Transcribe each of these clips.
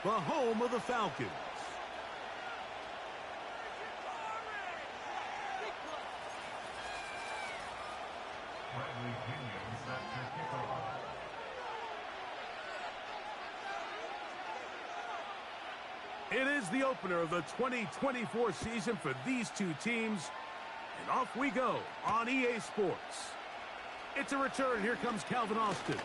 the home of the Falcons. It is the opener of the 2024 season for these two teams, and off we go on EA Sports. It's a return. Here comes Calvin Austin.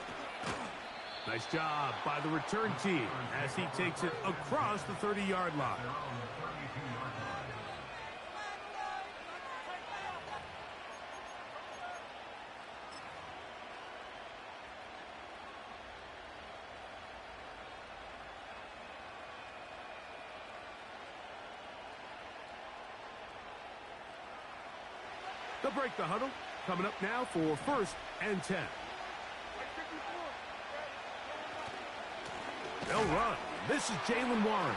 Nice job by the return team as he takes it across the 30-yard line. They'll break the huddle. Coming up now for 1st and 10. They'll run. This is Jalen Warren.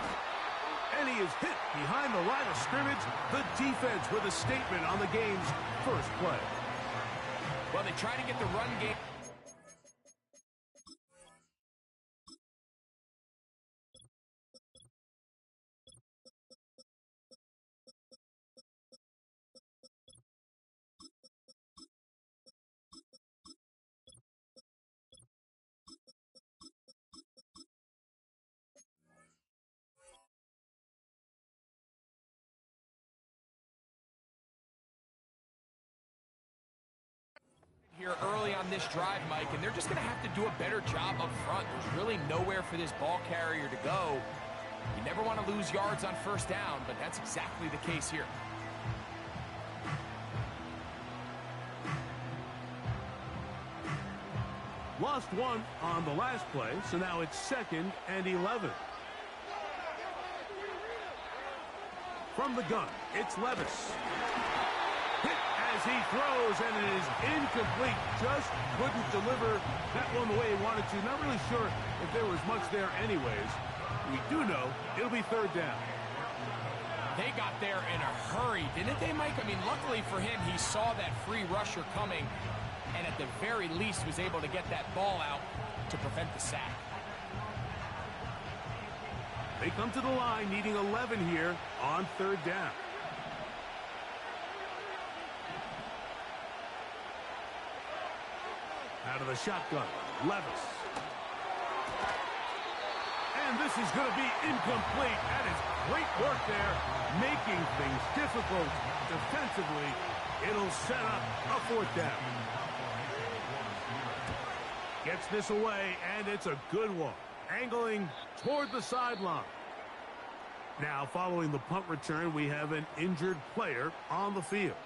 And he is hit behind the line of scrimmage. The defense with a statement on the game's first play. Well, they try to get the run game. Here early on this drive, Mike, and they're just going to have to do a better job up front. There's really nowhere for this ball carrier to go. You never want to lose yards on 1st down, but that's exactly the case here. Lost one on the last play, so now it's 2nd and 11. From the gun, it's Levis. Hit as he throws, and it is incomplete. Just couldn't deliver that one the way he wanted to. Not really sure if there was much there anyways. We do know it'll be 3rd down. They got there in a hurry, didn't they, Mike? I mean, luckily for him, he saw that free rusher coming, and at the very least was able to get that ball out to prevent the sack. They come to the line needing 11 here on 3rd down. Out of the shotgun, Levis. And this is going to be incomplete. That is great work there, making things difficult defensively. It'll set up a 4th down. Gets this away, and it's a good one. Angling toward the sideline. Now, following the punt return, we have an injured player on the field.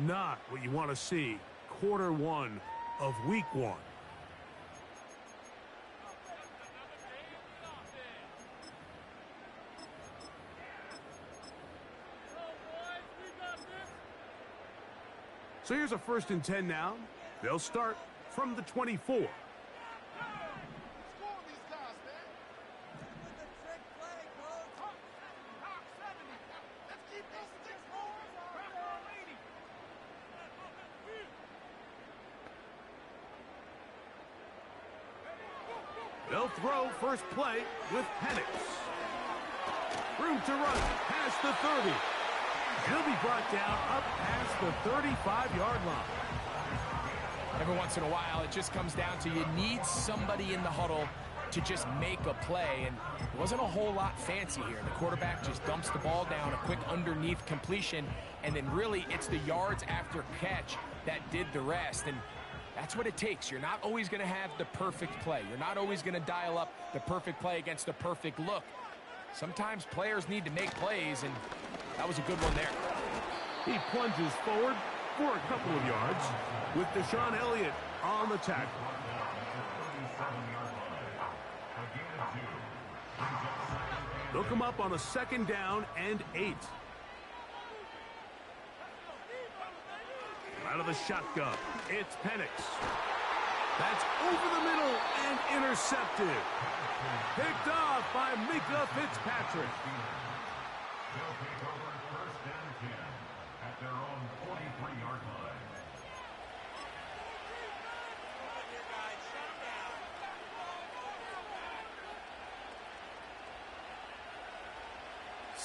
Not what you want to see quarter 1 of week 1. So here's a 1st and 10 now. They'll start from the 24. They'll throw first play with Penix. Room to run past the 30. He'll be brought down up past the 35-yard line. Every once in a while, it just comes down to you need somebody in the huddle to just make a play, and it wasn't a whole lot fancy here. The quarterback just dumps the ball down, a quick underneath completion, and then really it's the yards after catch that did the rest, and that's what it takes. You're not always going to have the perfect play. You're not always going to dial up the perfect play against the perfect look. Sometimes players need to make plays, and that was a good one there. He plunges forward for a couple of yards with Deshaun Elliott on the tackle. They'll come up on a 2nd down and 8. Out of the shotgun, it's Penix. That's over the middle and intercepted. Picked off by Mika Fitzpatrick. They'll take over 1st and 10 at their own 43-yard line.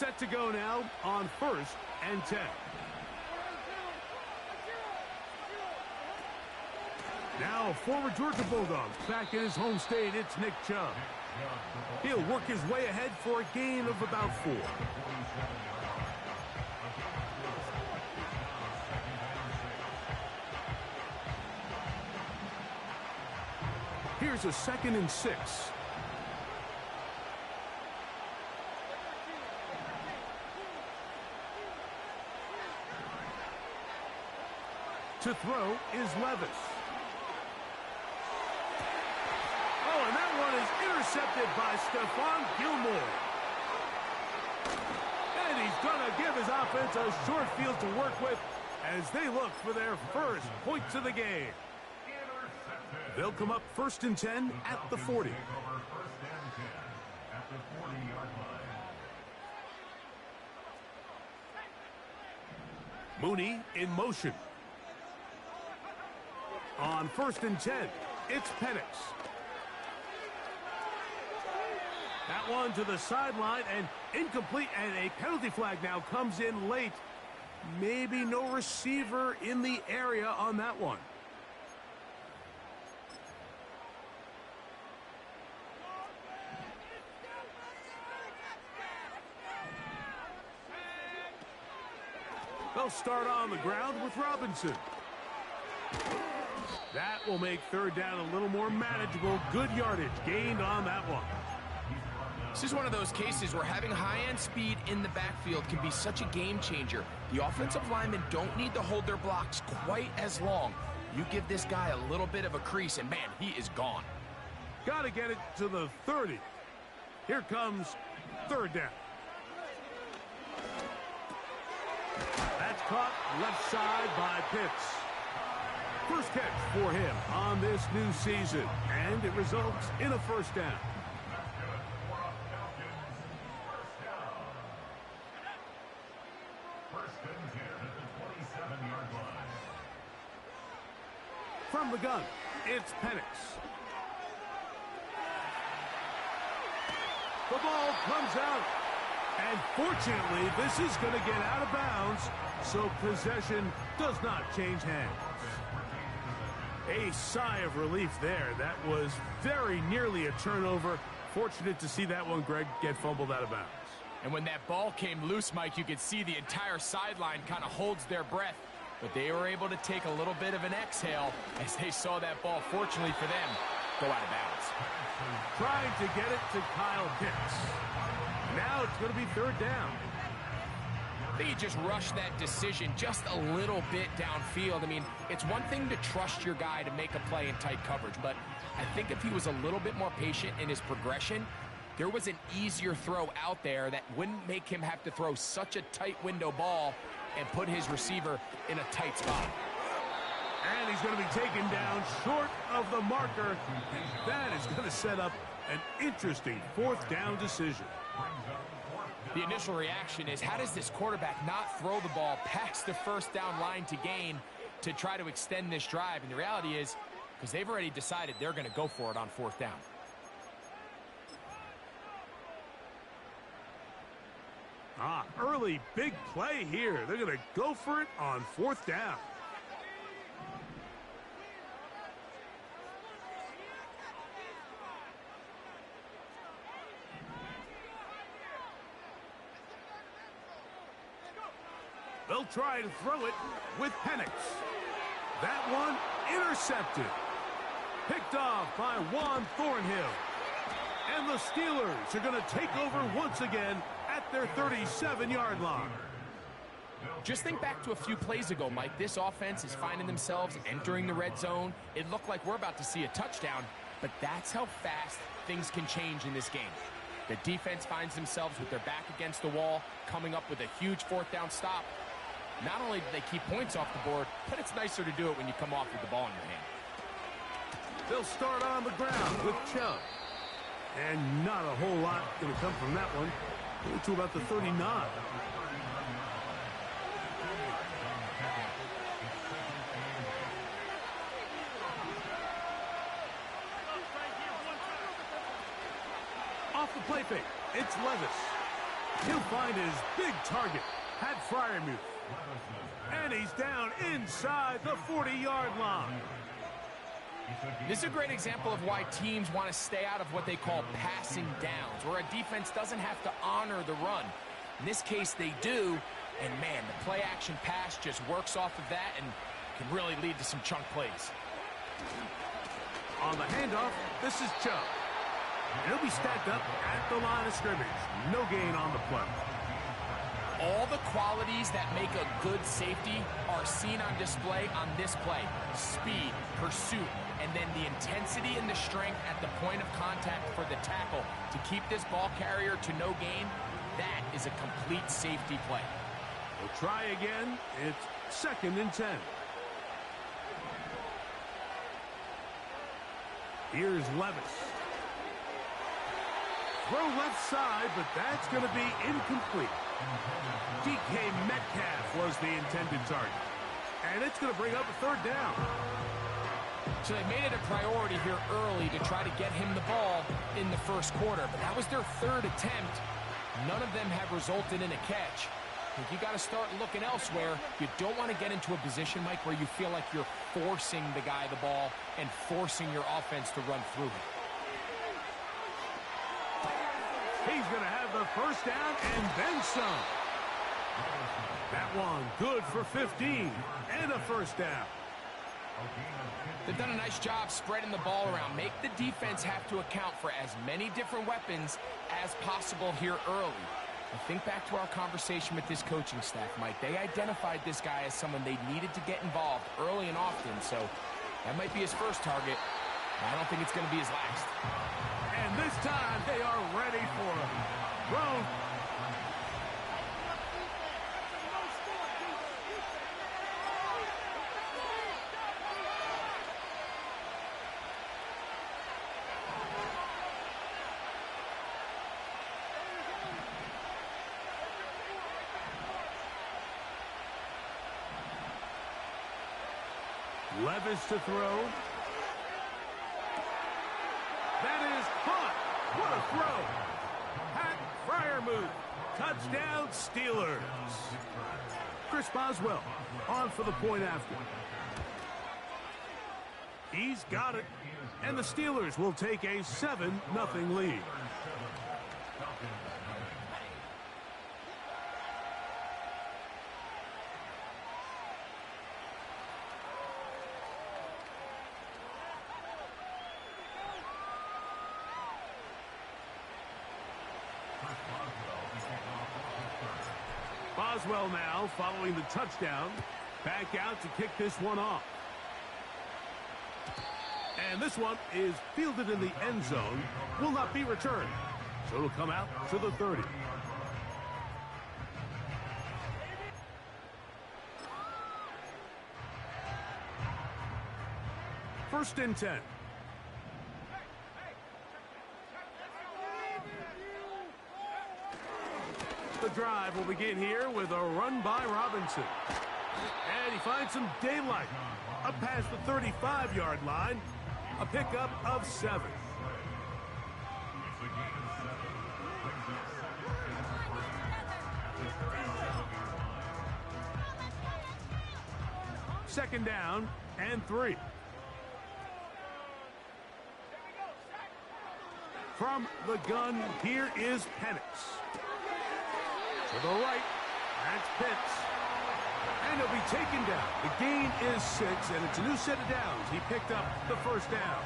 Set to go now on 1st and 10. Now, former Georgia Bulldogs back in his home state, it's Nick Chubb. He'll work his way ahead for a gain of about 4. Here's a 2nd and 6. To throw is Levis. Oh, and that one is intercepted by Stephon Gilmore. And he's going to give his offense a short field to work with as they look for their first points of the game. They'll come up 1st and 10 at the 40. Mooney in motion. On 1st and 10, it's Penix. That one to the sideline and incomplete, and a penalty flag now comes in late. Maybe no receiver in the area on that one. They'll start on the ground with Robinson. That will make 3rd down a little more manageable. Good yardage gained on that one. This is one of those cases where having high-end speed in the backfield can be such a game changer. The offensive linemen don't need to hold their blocks quite as long. You give this guy a little bit of a crease, and man, he is gone. Got to get it to the 30. Here comes 3rd down. That's caught left side by Pitts. First catch for him on this new season, and it results in a 1st down. From the gun, it's Penix. The ball comes out. And fortunately, this is going to get out of bounds, so possession does not change hands. A sigh of relief there. That was very nearly a turnover. Fortunate to see that one, Greg, get fumbled out of bounds. And when that ball came loose, Mike, you could see the entire sideline kind of holds their breath. But they were able to take a little bit of an exhale as they saw that ball, fortunately for them, go out of bounds. Trying to get it to Kyle Pitts. Now it's going to be 3rd down. They just rushed that decision just a little bit downfield. I mean, it's one thing to trust your guy to make a play in tight coverage, but I think if he was a little bit more patient in his progression, there was an easier throw out there that wouldn't make him have to throw such a tight window ball and put his receiver in a tight spot. And he's going to be taken down short of the marker. And that is going to set up an interesting 4th down decision. The initial reaction is, how does this quarterback not throw the ball past the 1st down line to gain to try to extend this drive? And the reality is, because they've already decided they're going to go for it on 4th down. Early big play here. They're going to go for it on 4th down. They'll try to throw it with Penix. That one intercepted. Picked off by Juan Thornhill. And the Steelers are going to take over once again at their 37-yard line. Just think back to a few plays ago, Mike. This offense is finding themselves entering the red zone. It looked like we're about to see a touchdown, but that's how fast things can change in this game. The defense finds themselves with their back against the wall, coming up with a huge 4th down stop. Not only do they keep points off the board, but it's nicer to do it when you come off with the ball in your hand. They'll start on the ground with Chubb. And not a whole lot going to come from that one. To about the 39. Off the play fake, it's Levis. He'll find his big target, Pat Frvme. And he's down inside the 40-yard line. This is a great example of why teams want to stay out of what they call passing downs, where a defense doesn't have to honor the run. In this case, they do, and man, the play-action pass just works off of that and can really lead to some chunk plays. On the handoff, this is Chubb. He'll be stacked up at the line of scrimmage. No gain on the play. All the qualities that make a good safety are seen on display on this play. Speed, pursuit, and then the intensity and the strength at the point of contact for the tackle to keep this ball carrier to no gain. That is a complete safety play. We'll try again. It's 2nd and 10. Here's Levis. Throw left side, but that's going to be incomplete. DK Metcalf was the intended target. And it's going to bring up a 3rd down. So they made it a priority here early to try to get him the ball in the first quarter. But that was their 3rd attempt. None of them have resulted in a catch. I think you got to start looking elsewhere. You don't want to get into a position, Mike, where you feel like you're forcing the guy the ball and forcing your offense to run through him. He's going to have the 1st down and then some. That one good for 15 and a 1st down. They've done a nice job spreading the ball around. Make the defense have to account for as many different weapons as possible here early. I think back to our conversation with this coaching staff, Mike. They identified this guy as someone they needed to get involved early and often, so that might be his first target. I don't think it's going to be his last. And this time they are ready for him. Throw. Levis to throw. That is caught. What a throw. Pat Frvme. Touchdown, Steelers. Chris Boswell on for the point after. He's got it. And the Steelers will take a 7-0 lead. Boswell now following the touchdown. Back out to kick this one off. And this one is fielded in the end zone. Will not be returned. So it'll come out to the 30. First and 10. The drive will begin here with a run by Robinson. And he finds some daylight. Up past the 35-yard line. A pickup of 7. Second down and 3. From the gun, here is Penix. To the right, that's Pitts. And he'll be taken down. The gain is 6, and it's a new set of downs. He picked up the first down.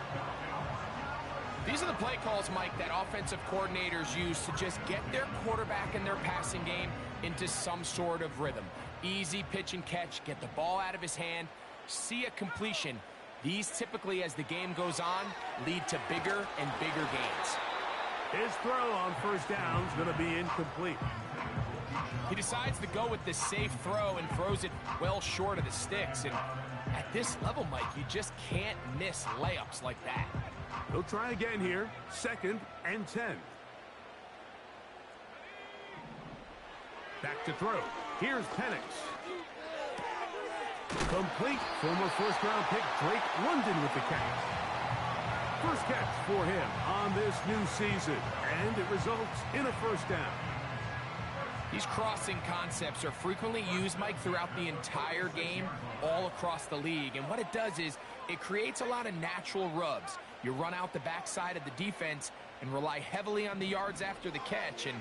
These are the play calls, Mike, that offensive coordinators use to just get their quarterback and their passing game into some sort of rhythm. Easy pitch and catch, get the ball out of his hand, see a completion. These typically, as the game goes on, lead to bigger and bigger gains. His throw on first down is going to be incomplete. He decides to go with the safe throw and throws it well short of the sticks. And at this level, Mike, you just can't miss layups like that. He'll try again here. Second and 10. Back to throw. Here's Penix. Complete. Former first-round pick Drake London with the catch. First catch for him on this new season. And it results in a first down. These crossing concepts are frequently used, Mike, throughout the entire game, all across the league. And what it does is it creates a lot of natural rubs. You run out the backside of the defense and rely heavily on the yards after the catch, and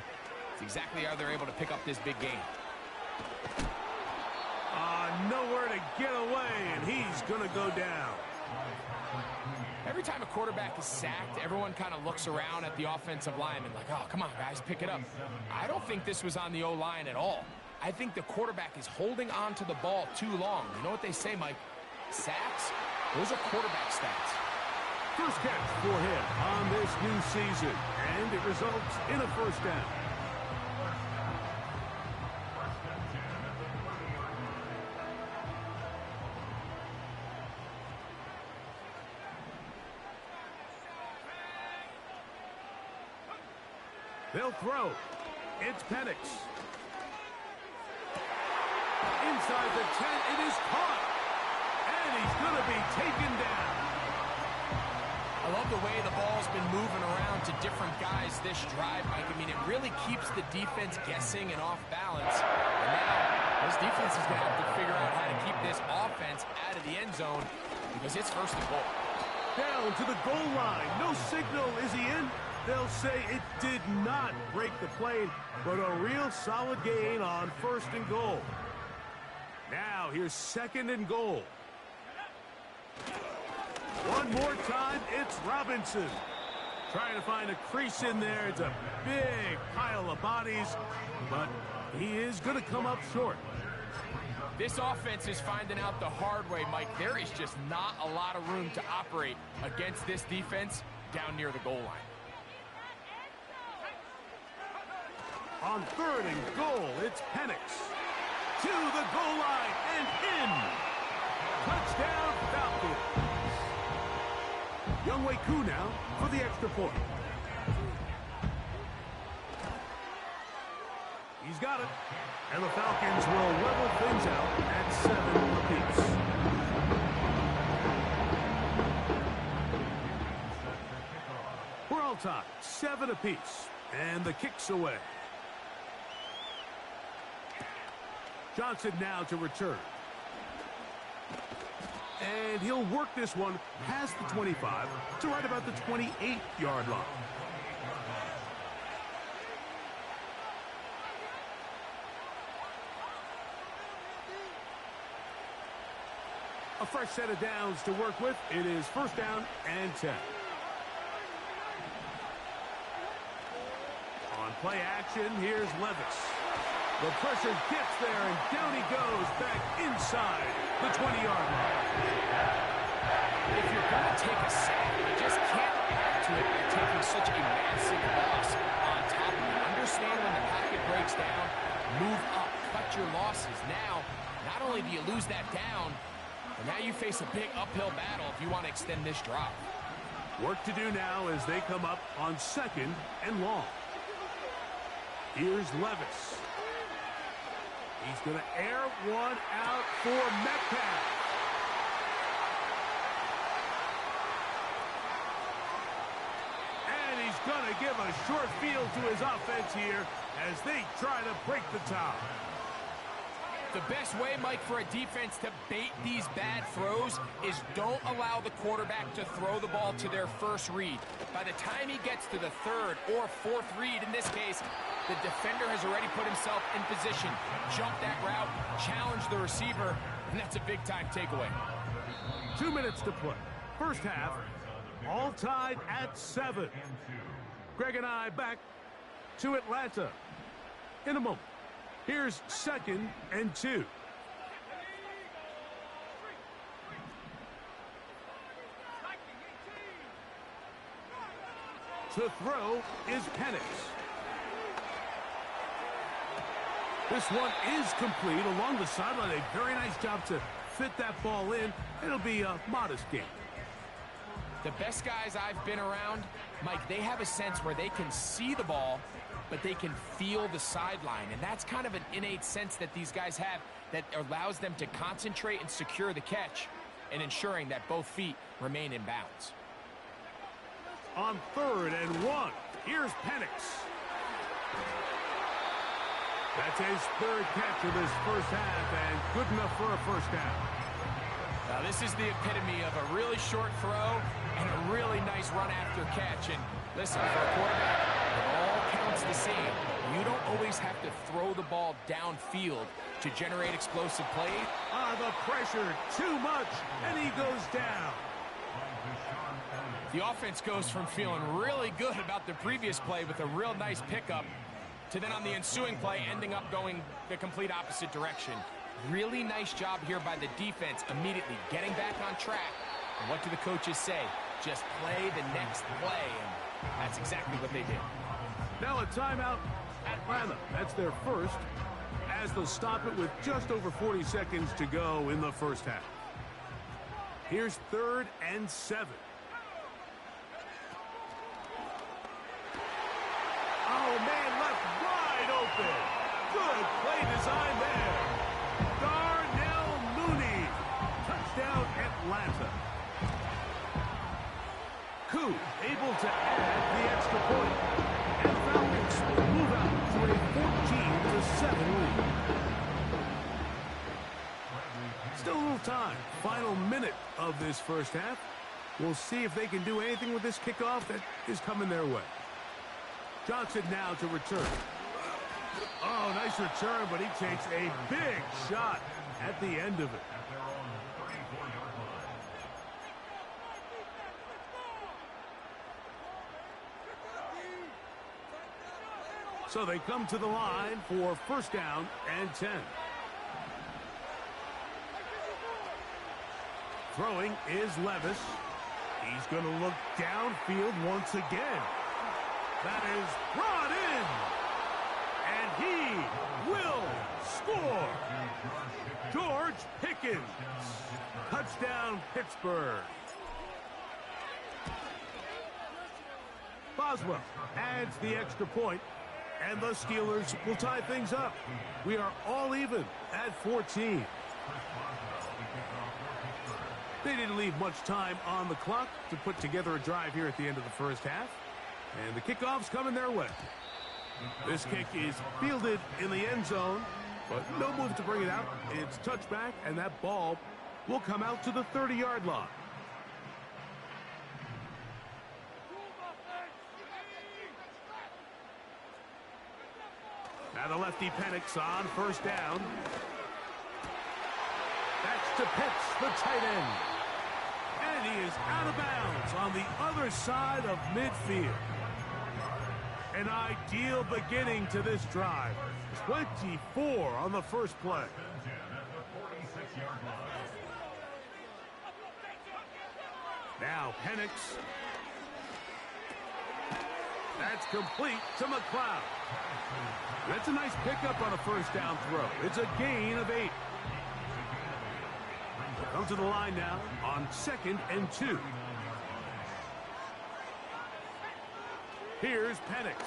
it's exactly how they're able to pick up this big game. Nowhere to get away, and he's going to go down. Every time a quarterback is sacked, everyone kind of looks around at the offensive lineman like, oh, come on, guys, pick it up. I don't think this was on the O-line at all. I think the quarterback is holding on to the ball too long. You know what they say, Mike? Sacks, those are quarterback stats. First catch for him on this new season, and it results in a first down. They'll throw. It's Penix. Inside the 10, it is caught. And he's going to be taken down. I love the way the ball's been moving around to different guys this drive, Mike. I mean, it really keeps the defense guessing and off balance. And now, this defense is going to have to figure out how to keep this offense out of the end zone because it's first and goal. Down to the goal line. No signal. Is he in? They'll say it did not break the plane, but a real solid gain on first and goal. Now here's second and goal. One more time, it's Robinson. Trying to find a crease in there. It's a big pile of bodies, but he is going to come up short. This offense is finding out the hard way, Mike. There is just not a lot of room to operate against this defense down near the goal line. On third and goal, it's Penix. To the goal line and in. Touchdown, Falcons. Younghoe Koo now for the extra point. He's got it. And the Falcons will level things out at 7 apiece. We're all tied, 7 apiece. And the kick's away. Johnson now to return. And he'll work this one past the 25 to right about the 28-yard line. A fresh set of downs to work with. It is first down and 10. On play action, here's Levis. The pressure gets there, and down he goes back inside the 20-yard line. If you're going to take a sack, you just can't add to it by taking such a massive loss on top of it. Understand when the pocket breaks down, move up, cut your losses. Now, not only do you lose that down, but now you face a big uphill battle if you want to extend this drive. Work to do now as they come up on second and long. Here's Levis. He's going to air one out for Metcalf. And he's going to give a short field to his offense here as they try to break the tie. The best way, Mike, for a defense to bait these bad throws is don't allow the quarterback to throw the ball to their first read. By the time he gets to the third or fourth read, in this case, the defender has already put himself in position, jumped that route, challenged the receiver, and that's a big-time takeaway. 2 minutes to play. First half, all tied at 7. Greg and I back to Atlanta in a moment. Here's second and 2. To throw is Penix. This one is complete along the sideline. A very nice job to fit that ball in. It'll be a modest gain. The best guys I've been around, Mike, they have a sense where they can see the ball, but they can feel the sideline. And that's kind of an innate sense that these guys have that allows them to concentrate and secure the catch and ensuring that both feet remain in bounds. On third and 1, here's Penix. That's his third catch of this first half, and good enough for a first down. Now, this is the epitome of a really short throw and a really nice run after catch. And listen, for a quarterback, it all counts the same. You don't always have to throw the ball downfield to generate explosive play. The pressure, too much, and he goes down. The offense goes from feeling really good about the previous play with a real nice pickup to then on the ensuing play ending up going the complete opposite direction. Really nice job here by the defense immediately getting back on track. And what do the coaches say? Just play the next play, and that's exactly what they did. Now a timeout, Atlanta. That's their first, as they'll stop it with just over 40 seconds to go in the first half. Here's 3rd and 7. Oh, man, left wide open. Good play design there. Darnell Mooney. Touchdown, Atlanta. Koo able to add the extra point. And Falcons will move out to a 14-7 lead. Still a little time. Final minute of this first half. We'll see if they can do anything with this kickoff that is coming their way. Johnson now to return. Oh, nice return, but he takes a big shot at the end of it. So they come to the line for first down and 10. Throwing is Levis. He's going to look downfield once again. That is brought in. And he will score. George Pickens. Touchdown, Pittsburgh. Boswell adds the extra point, and the Steelers will tie things up. We are all even at 14. They didn't leave much time on the clock to put together a drive here at the end of the first half. And the kickoff's coming their way. This kick is fielded in the end zone, but no move to bring it out. It's touchback, and that ball will come out to the 30-yard line. Now the lefty Penix on first down. That's to Pitts, the tight end. And he is out of bounds on the other side of midfield. An ideal beginning to this drive. 24 on the first play. Now Penix. That's complete to McLeod. That's a nice pickup on a first down throw. It's a gain of 8. Come to the line now on 2nd and 2. Here's Penix.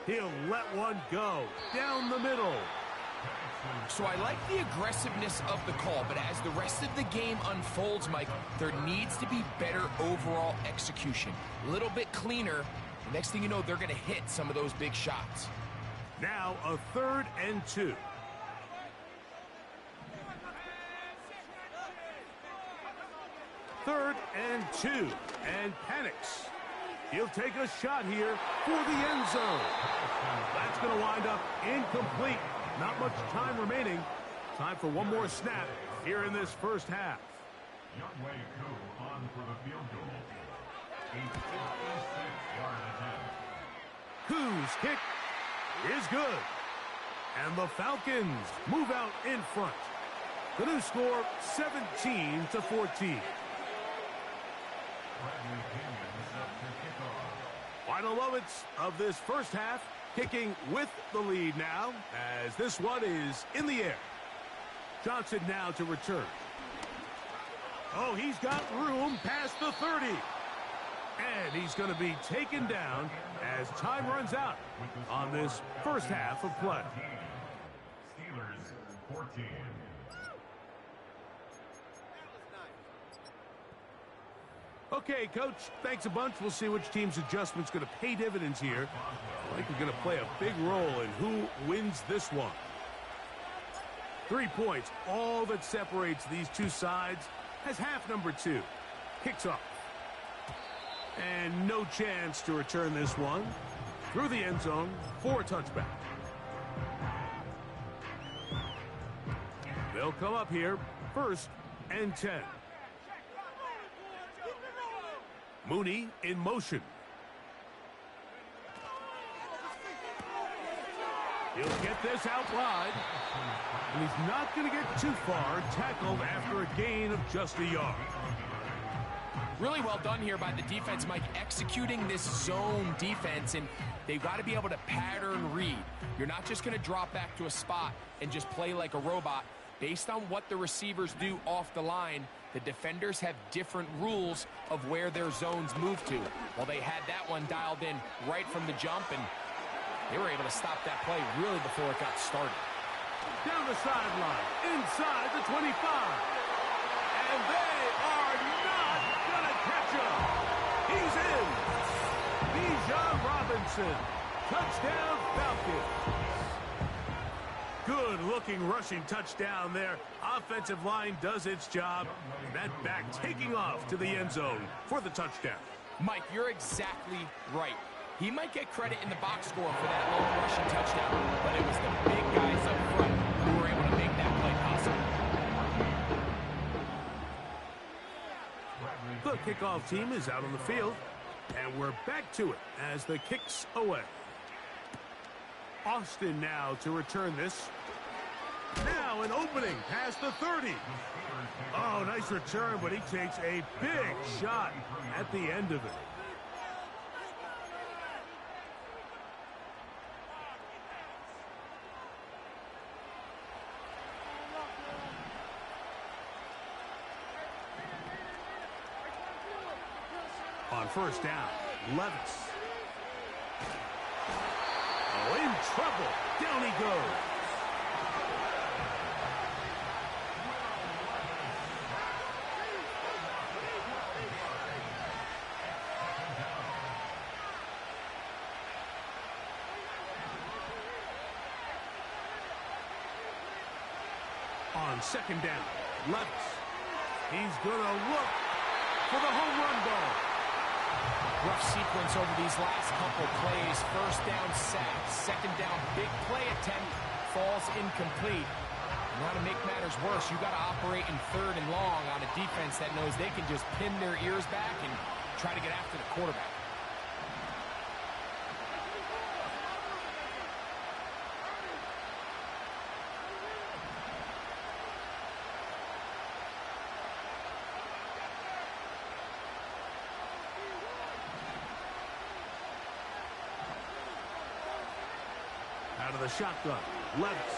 He'll let one go down the middle. So I like the aggressiveness of the call, but as the rest of the game unfolds, Mike, there needs to be better overall execution. A little bit cleaner. Next thing you know, they're going to hit some of those big shots. Now a 3rd and 2. Third and 2. And Penix. He'll take a shot here for the end zone. That's going to wind up incomplete. Not much time remaining. Time for one more snap here in this first half. Youngway Koo on for the field goal. A 56-yard attempt. Koo's kick is good. And the Falcons move out in front. The new score, 17-14. Final moments of this first half, kicking with the lead now, as this one is in the air. Johnson now to return. Oh, he's got room past the 30. And he's going to be taken down as time runs out on this first half of play. Steelers 14. Okay, Coach, thanks a bunch. We'll see which team's adjustment's going to pay dividends here. I think we're going to play a big role in who wins this one. 3 points, all that separates these two sides, has half number 2. Kicks off. And no chance to return this one. Through the end zone for a touchback. They'll come up here, 1st and 10. Mooney in motion. He'll get this out wide. And he's not going to get too far, tackled after a gain of just a yard. Really well done here by the defense, Mike, executing this zone defense, and they've got to be able to pattern read. You're not just going to drop back to a spot and just play like a robot. Based on what the receivers do off the line, the defenders have different rules of where their zones move to. Well, they had that one dialed in right from the jump, and they were able to stop that play really before it got started. Down the sideline, inside the 25. And they are not going to catch him. He's in. Bijan Robinson. Touchdown, Falcons. Good-looking rushing touchdown there. Offensive line does its job. And that back taking off to the end zone for the touchdown. Mike, you're exactly right. He might get credit in the box score for that long rushing touchdown, but it was the big guys up front who were able to make that play possible. The kickoff team is out on the field, and we're back to it as the kick's away. Austin now to return this. Now an opening past the 30. Oh, nice return, but he takes a big shot at the end of it. On 1st down, Levis. Oh, in trouble. Down he goes. On 2nd down, Levis. He's going to look for the home run ball. Rough sequence over these last couple plays. 1st down sack, 2nd down big play attempt, falls incomplete. You want to make matters worse, you got to operate in 3rd and long on a defense that knows they can just pin their ears back and try to get after the quarterback. Out of the shotgun, Levis.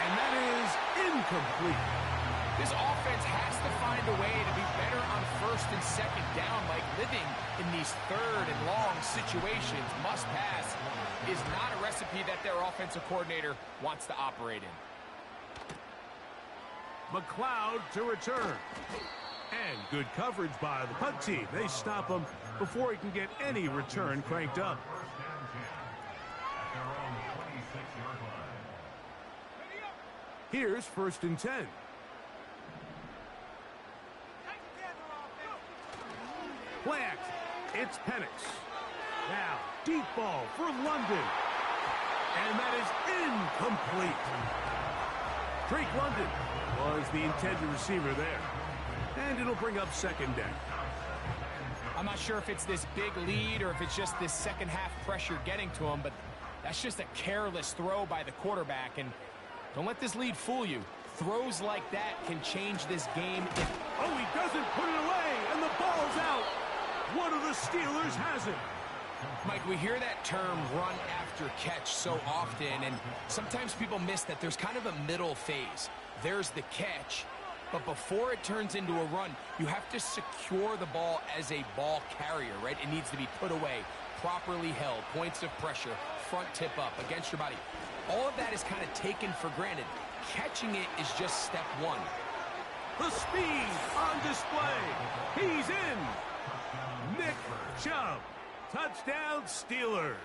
And that is incomplete. This offense has to find a way to be better on 1st and 2nd down. Like living in these 3rd and long situations, must pass, is not a recipe that their offensive coordinator wants to operate in. McLeod to return. And good coverage by the punt team. They stop him before he can get any return cranked up. Here's 1st and 10. Play action. It's Penix. Now, deep ball for London. And that is incomplete. Drake London was the intended receiver there. And it'll bring up 2nd down. I'm not sure if it's this big lead or if it's just this second half pressure getting to him, but that's just a careless throw by the quarterback. And don't let this lead fool you. Throws like that can change this game. Oh, he doesn't put it away, and the ball's out. One of the Steelers has it. Mike, we hear that term run after catch so often, and sometimes people miss that there's kind of a middle phase. There's the catch, but before it turns into a run, you have to secure the ball as a ball carrier, right? It needs to be put away, properly held, points of pressure, front tip up against your body. All of that is kind of taken for granted. Catching it is just step one. The speed on display. He's in. Nick Chubb. Touchdown, Steelers.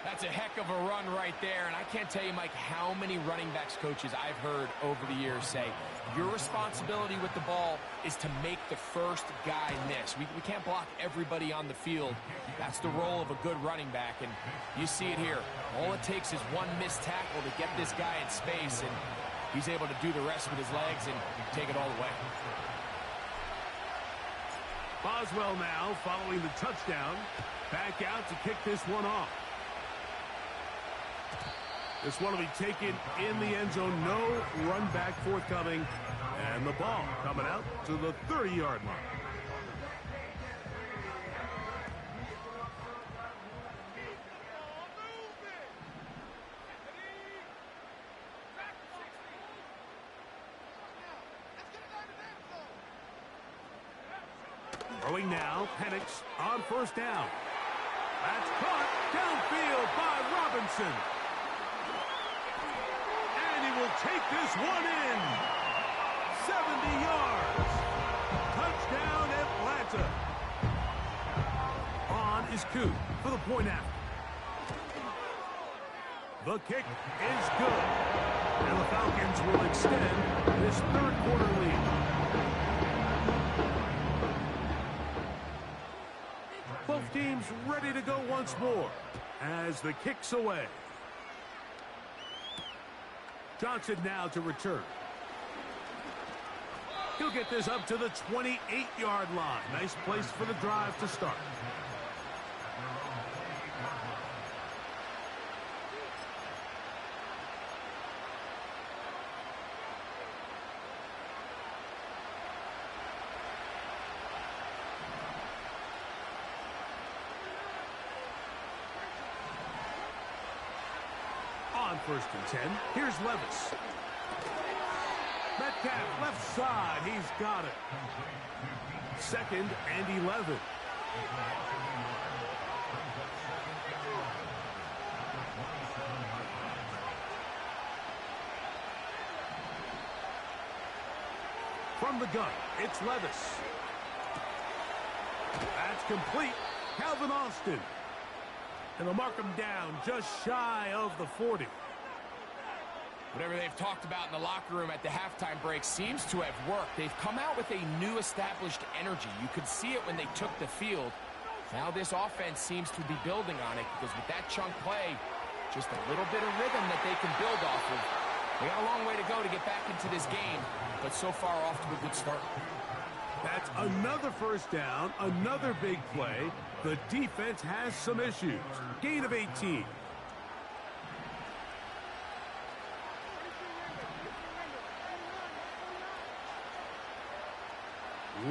That's a heck of a run right there, and I can't tell you, Mike, how many running backs coaches I've heard over the years say, your responsibility with the ball is to make the first guy miss. We can't block everybody on the field. That's the role of a good running back, and you see it here. All it takes is one missed tackle to get this guy in space, and he's able to do the rest with his legs and take it all the way. Boswell now following the touchdown. Back out to kick this one off. This one will be taken in the end zone. No run back forthcoming. And the ball coming out to the 30-yard line. Throwing now, Penix on first down. That's caught downfield by Robinson. And he will take this one in. 70 yards. Touchdown, Atlanta. On is Coop for the point after. The kick is good. And the Falcons will extend this third quarter lead. Both teams ready to go once more as the kick's away. Johnson now to return. He'll get this up to the 28-yard line. Nice place for the drive to start. On 1st and 10, here's Levis. Metcalf left side, he's got it. 2nd and 11. From the gun, it's Levis. That's complete. Calvin Austin. And they'll mark him down just shy of the 40. Whatever they've talked about in the locker room at the halftime break seems to have worked. They've come out with a new established energy. You could see it when they took the field. Now this offense seems to be building on it because with that chunk play, just a little bit of rhythm that they can build off of. They got a long way to go to get back into this game, but so far off to a good start. That's another first down, another big play. The defense has some issues. Gain of 18.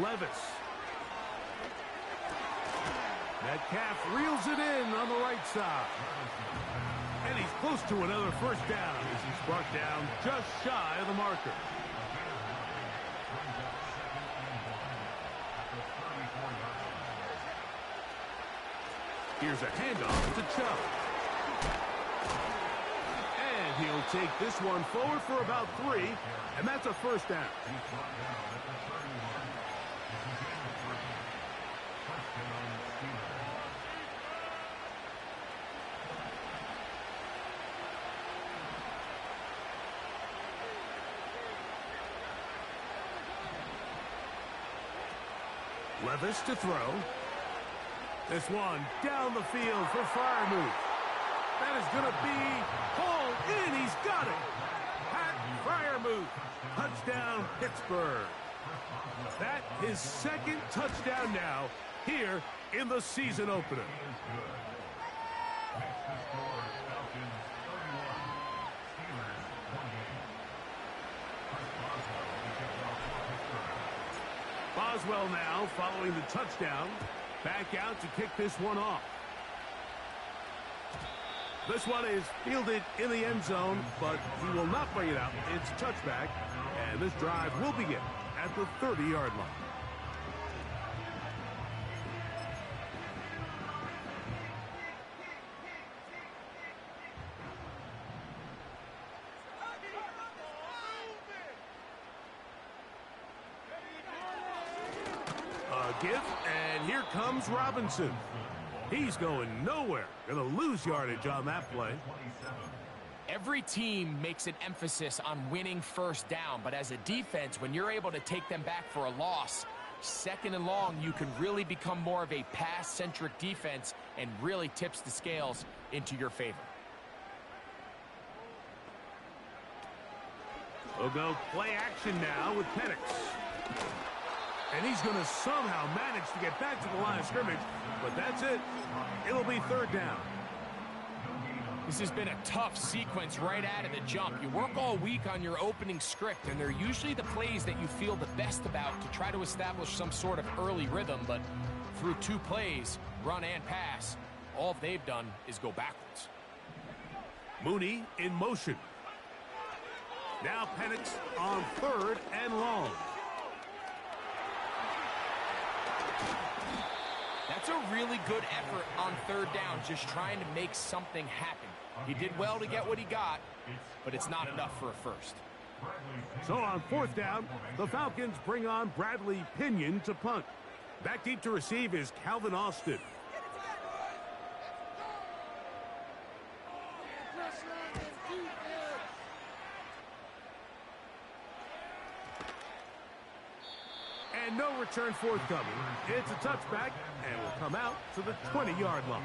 Levis. Metcalf reels it in on the right side. And he's close to another first down as he's brought down just shy of the marker. Here's a handoff to Chubb. And he'll take this one forward for about 3, and that's a first down. Levis to throw. This one down the field for Frvme. That is going to be hauled in. He's got it. Pat Frvme. Touchdown, Pittsburgh. That is 2nd touchdown now here in the season opener. Boswell now following the touchdown. Back out to kick this one off. This one is fielded in the end zone, but he will not bring it out. It's touchback, and this drive will begin at the 30-yard line. give, and here comes Robinson. He's going nowhere. Going to lose yardage on that play. Every team makes an emphasis on winning first down, but as a defense, when you're able to take them back for a loss, second and long, you can really become more of a pass-centric defense and really tips the scales into your favor. We'll go play action now with Penix. And he's going to somehow manage to get back to the line of scrimmage, but that's it. It'll be third down. This has been a tough sequence right out of the jump. You work all week on your opening script, and they're usually the plays that you feel the best about to try to establish some sort of early rhythm, but through 2 plays, run and pass, all they've done is go backwards. Mooney in motion. Now Penix on third and long. That's a really good effort on third down, just trying to make something happen. He did well to get what he got, but it's not enough for a first. So on fourth down, the Falcons bring on Bradley Pinion to punt. Back deep to receive is Calvin Austin. And no return forthcoming. It's a touchback and will come out to the 20-yard line.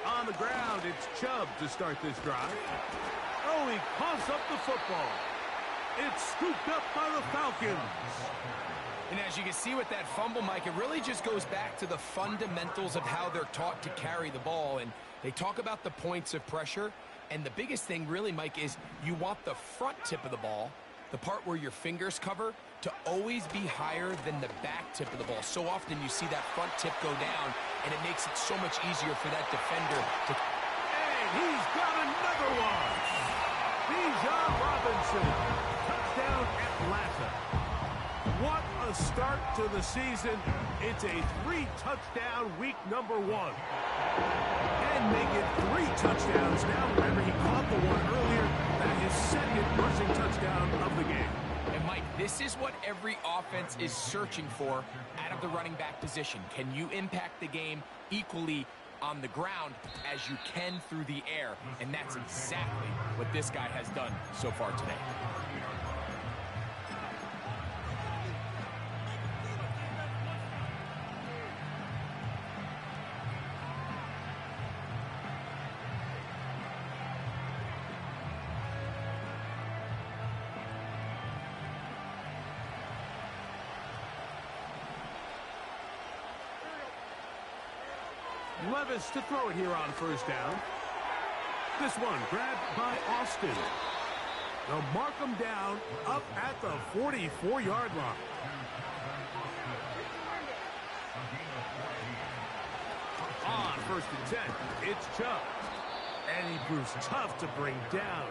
On the ground, it's Chubb to start this drive. Oh, he coughs up the football. It's scooped up by the Falcons. And as you can see with that fumble, Mike, it really just goes back to the fundamentals of how they're taught to carry the ball. And they talk about the points of pressure. And the biggest thing really, Mike, is you want the front tip of the ball, the part where your fingers cover, to always be higher than the back tip of the ball. So often you see that front tip go down, and it makes it so much easier for that defender to... And he's got another one. Bijan Robinson. Touchdown, Atlanta. What a start to the season. It's a 3-touchdown week number 1. And make it 3 touchdowns now. Remember, he caught the one earlier. That is second rushing touchdown of the game. And Mike, this is what every offense is searching for out of the running back position. Can you impact the game equally on the ground as you can through the air? And that's exactly what this guy has done so far today. Levis to throw it here on first down. This one grabbed by Austin. They'll mark him down up at the 44-yard line. On first and 10, it's Chubb. And he proves tough to bring down.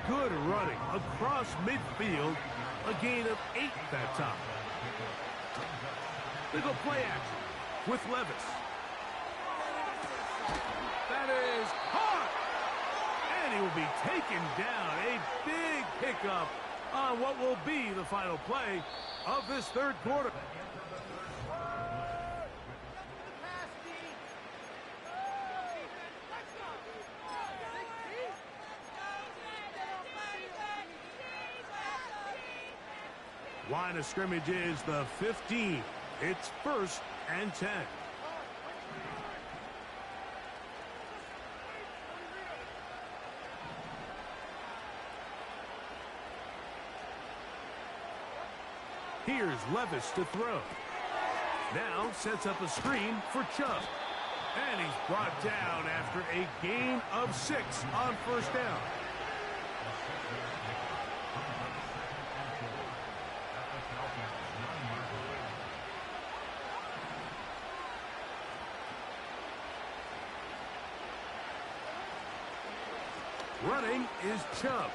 Good running across midfield. A gain of 8 that time. They go play action with Levis. That is caught. And he will be taken down. A big pickup on what will be the final play of this third quarter. Line of scrimmage is the 15. It's first and 10. Here's Levis to throw. Now sets up a screen for Chubb. And he's brought down after a gain of 6 on first down. Running is Chubb.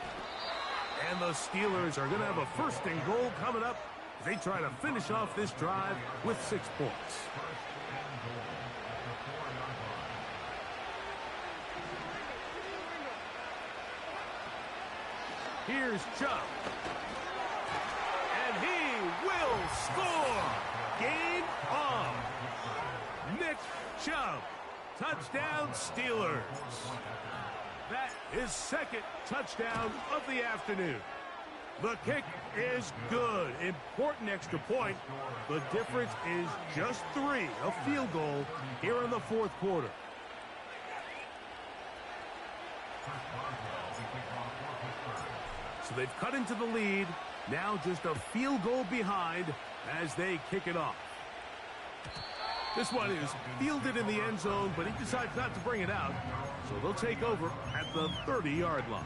And the Steelers are going to have a first and goal coming up They try to finish off this drive with 6 points. Here's Chubb. And he will score. Game on. Nick Chubb. Touchdown Steelers. That is second touchdown of the afternoon. The kick is good. Important extra point. The difference is just 3, a field goal here in the fourth quarter. So they've cut into the lead. Now just a field goal behind as they kick it off. This one is fielded in the end zone, but he decides not to bring it out. So they'll take over at the 30-yard line.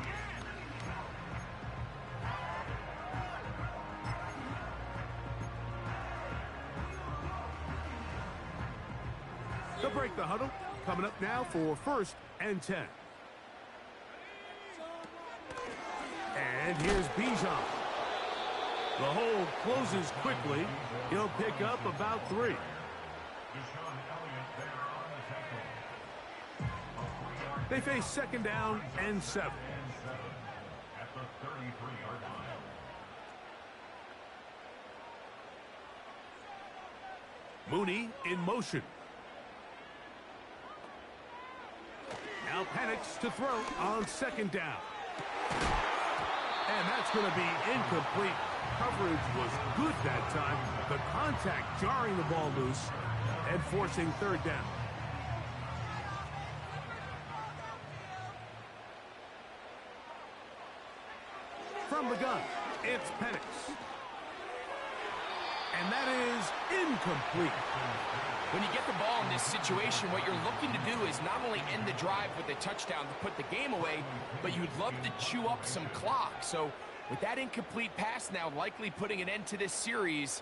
They'll break the huddle. Coming up now for 1st and 10. And here's Bijan. The hole closes quickly. He'll pick up about 3. They face 2nd down and 7. At the 33-yard line. Mooney in motion. Now panics to throw on 2nd down. And that's going to be incomplete. Coverage was good that time. The contact jarring the ball loose and forcing 3rd down. From the gun, it's Penix. And that is incomplete. When you get the ball in this situation, what you're looking to do is not only end the drive with a touchdown to put the game away, but you'd love to chew up some clock. So with that incomplete pass now likely putting an end to this series,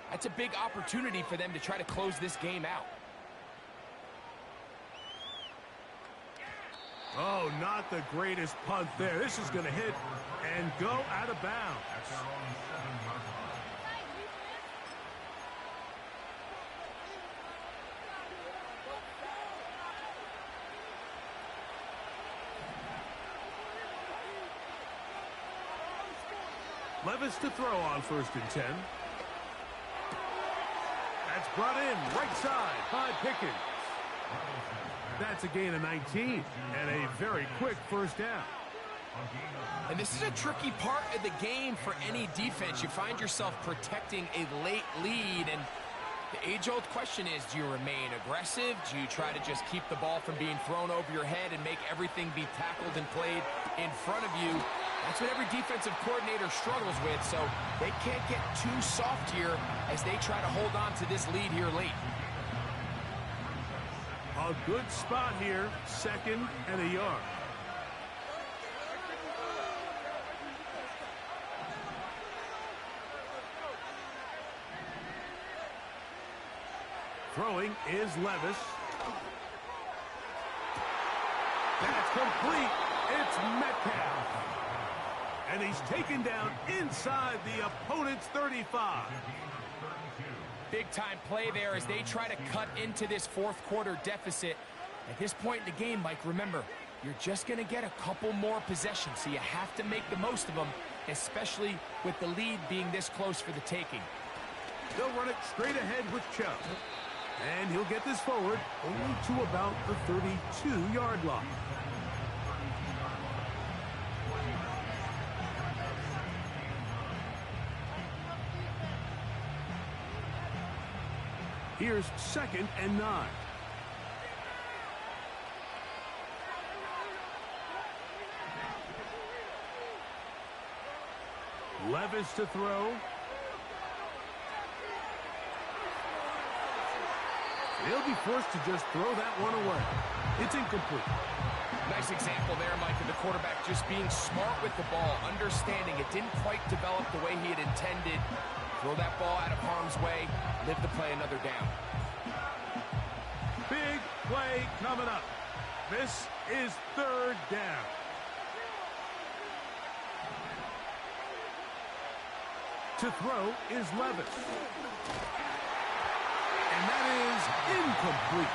that's a big opportunity for them to try to close this game out. Oh, not the greatest punt there. This is going to hit and go out of bounds. Levis to throw on 1st and 10. That's brought in right side by Pickens. That's a gain of 19 and a very quick 1st down. And this is a tricky part of the game for any defense. You find yourself protecting a late lead, and the age-old question is, do you remain aggressive? Do you try to just keep the ball from being thrown over your head and make everything be tackled and played in front of you? That's what every defensive coordinator struggles with, so they can't get too soft here as they try to hold on to this lead here late. A good spot here, 2nd and a yard. Throwing is Levis. That's complete. It's Metcalf. And he's taken down inside the opponent's 35. Big-time play there as they try to cut into this fourth quarter deficit. At this point in the game, Mike, remember, you're just going to get a couple more possessions, so you have to make the most of them, especially with the lead being this close for the taking. They'll run it straight ahead with Chubb. And he'll get this forward only to about the 32-yard line. Here's 2nd and 9. Levis to throw. He'll be forced to just throw that one away. It's incomplete. Nice example there, Mike, of the quarterback just being smart with the ball, understanding it didn't quite develop the way he had intended. Throw that ball out of harm's way, live to play another down. Big play coming up. This is 3rd down. To throw is Levis. And that is incomplete.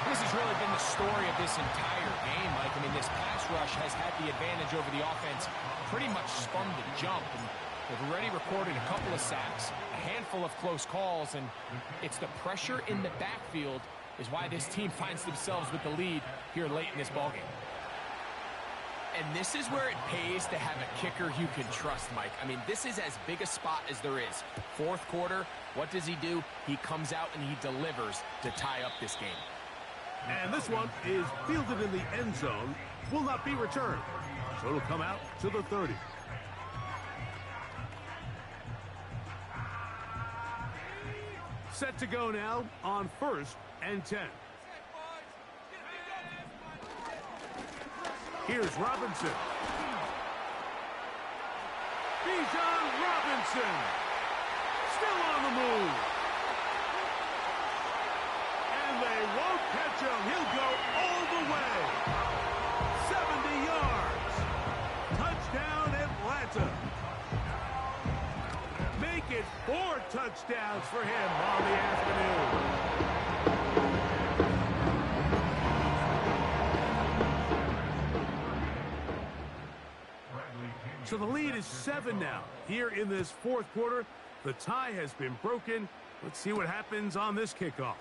This has really been the story of this entire game, Mike. I mean, this pass rush has had the advantage over the offense pretty much from the jump. And they've already recorded a couple of sacks, a handful of close calls, and it's the pressure in the backfield is why this team finds themselves with the lead here late in this ballgame. And this is where it pays to have a kicker you can trust, Mike. I mean, this is as big a spot as there is. Fourth quarter, what does he do? He comes out and he delivers to tie up this game. And this one is fielded in the end zone, will not be returned. So it'll come out to the 30. Set to go now on 1st and 10. Here's Robinson. Bijan Robinson. Still on the move. And they won't catch him. He'll go all the way. 70 yards. Touchdown, Atlanta. Make it 4 touchdowns for him on the afternoon. So the lead is 7 now. Here in this fourth quarter, the tie has been broken. Let's see what happens on this kickoff.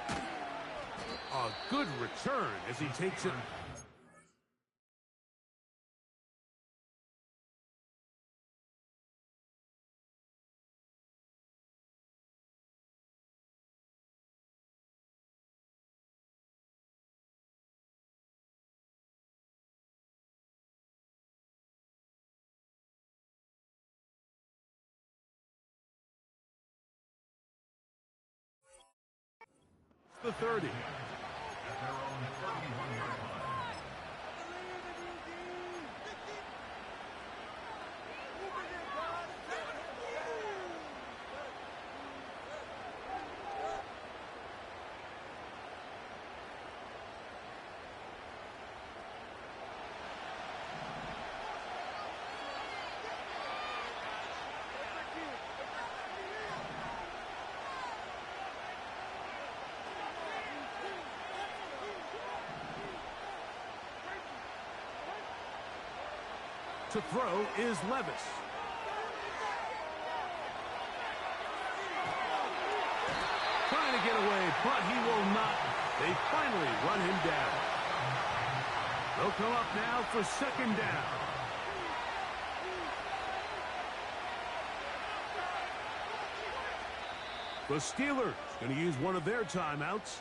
A good return as he takes it. The 30. To throw is Levis. Trying to get away, but he will not. They finally run him down. They'll come up now for 2nd down. The Steelers going to use one of their timeouts.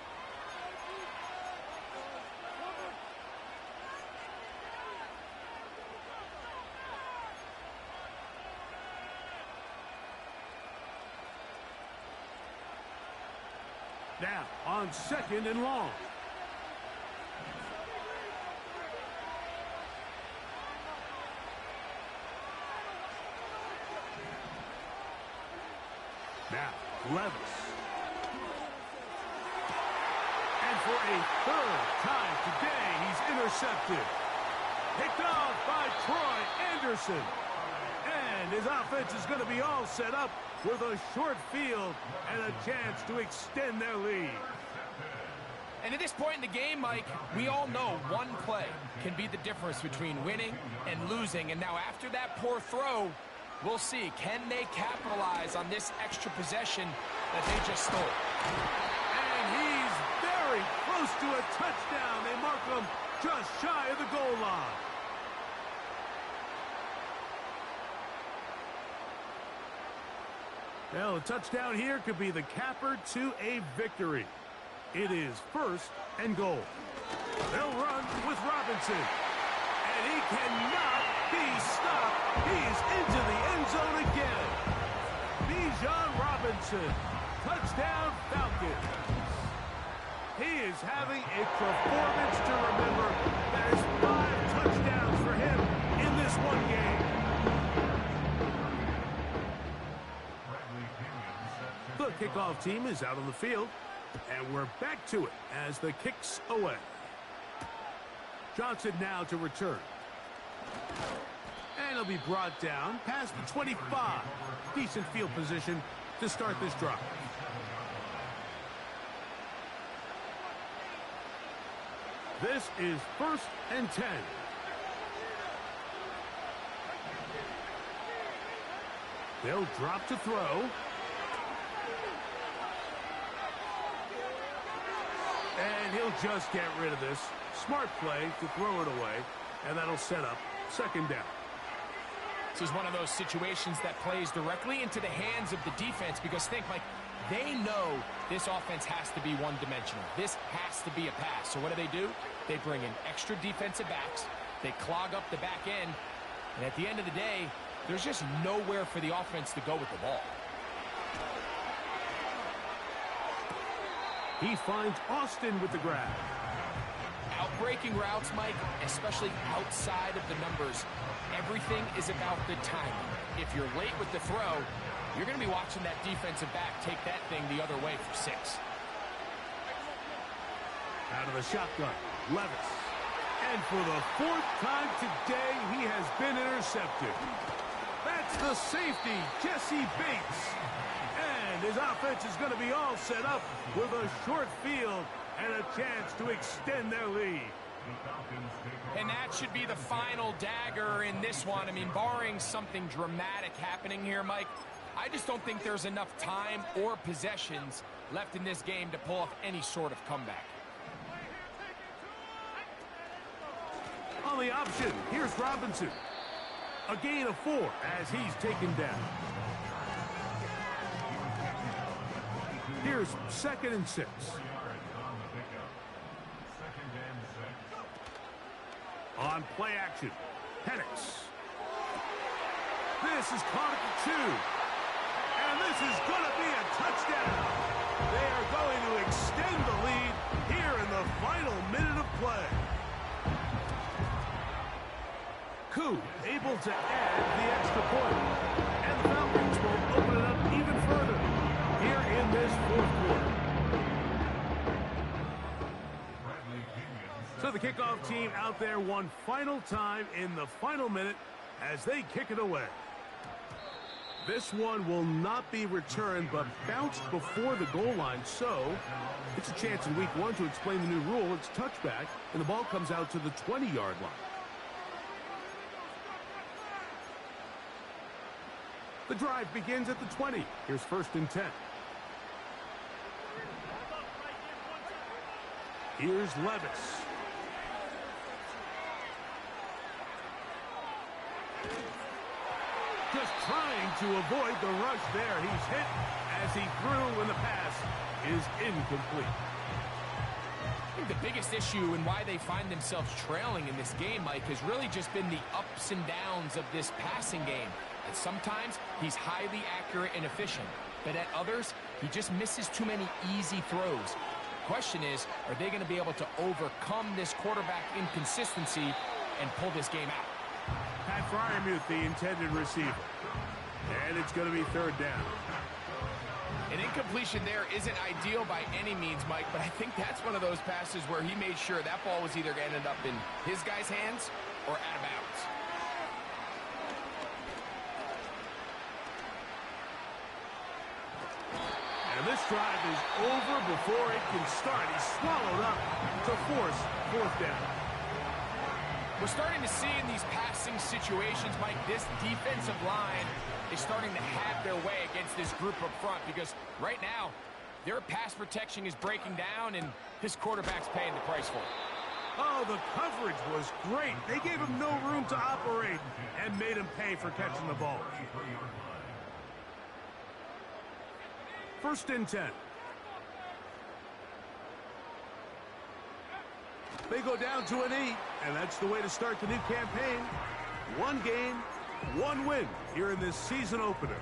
Now on 2nd and long. Now Levis. And for a 3rd time today, he's intercepted. Picked off by Troy Anderson. And his offense is going to be all set up with a short field and a chance to extend their lead. And at this point in the game, Mike, we all know one play can be the difference between winning and losing. And now after that poor throw, we'll see. Can they capitalize on this extra possession that they just stole? And he's very close to a touchdown. They mark him just shy of the goal line. Well, a touchdown here could be the capper to a victory. It is 1st and goal. They'll run with Robinson. And he cannot be stopped. He's into the end zone again. Bijan Robinson. Touchdown Falcons. He is having a performance to remember. There's 5 touchdowns for him in this one game. The kickoff team is out on the field, and we're back to it as the kick's away. Johnson now to return. And he'll They'll be brought down past the 25. Decent field position to start this drive. This is 1st and 10. They'll drop to throw. And he'll just get rid of this. Smart play to throw it away. And that'll set up 2nd down. This is one of those situations that plays directly into the hands of the defense because think, Mike, they know this offense has to be one-dimensional. This has to be a pass. So what do? They bring in extra defensive backs. They clog up the back end. And at the end of the day, there's just nowhere for the offense to go with the ball. He finds Austin with the grab. Outbreaking routes, Mike, especially outside of the numbers, everything is about the timing. If you're late with the throw, you're going to be watching that defensive back take that thing the other way for 6. Out of the shotgun, Levis. And for the 4th time today, he has been intercepted. That's the safety, Jesse Bates. And his offense is going to be all set up with a short field and a chance to extend their lead. And that should be the final dagger in this one. I mean, barring something dramatic happening here, Mike, I just don't think there's enough time or possessions left in this game to pull off any sort of comeback. On the option, here's Robinson. A gain of 4 as he's taken down. Here's 2nd and 6. On play action, Penix. This is caught at the 2. And this is going to be a touchdown. They are going to extend the lead here in the final minute of play. Koo able to add the extra point. And the Falcons will open it up even further here in this 4th quarter. So the kickoff team out there one final time in the final minute as they kick it away. This one will not be returned but bounced before the goal line, so it's a chance in week 1 to explain the new rule. It's touchback, and the ball comes out to the 20-yard line. The drive begins at the 20. Here's 1st and 10. Here's Levis. Just trying to avoid the rush there. He's hit as he threw when the pass is incomplete. I think the biggest issue and why they find themselves trailing in this game, Mike, has really just been the ups and downs of this passing game. And sometimes he's highly accurate and efficient, but at others, he just misses too many easy throws. The question is, are they going to be able to overcome this quarterback inconsistency and pull this game out? Frvme, the intended receiver. And it's going to be 3rd down. An incompletion there isn't ideal by any means, Mike, but I think that's one of those passes where he made sure that ball was either going to end up in his guy's hands or out of bounds. And this drive is over before it can start. He's swallowed up to force 4th down. We're starting to see in these passing situations, Mike, this defensive line is starting to have their way against this group up front because right now, their pass protection is breaking down and this quarterback's paying the price for it. Oh, the coverage was great. They gave him no room to operate and made him pay for catching the ball. 1st and 10. They go down to an 8, and that's the way to start the new campaign. 1 game, 1 win here in this season opener.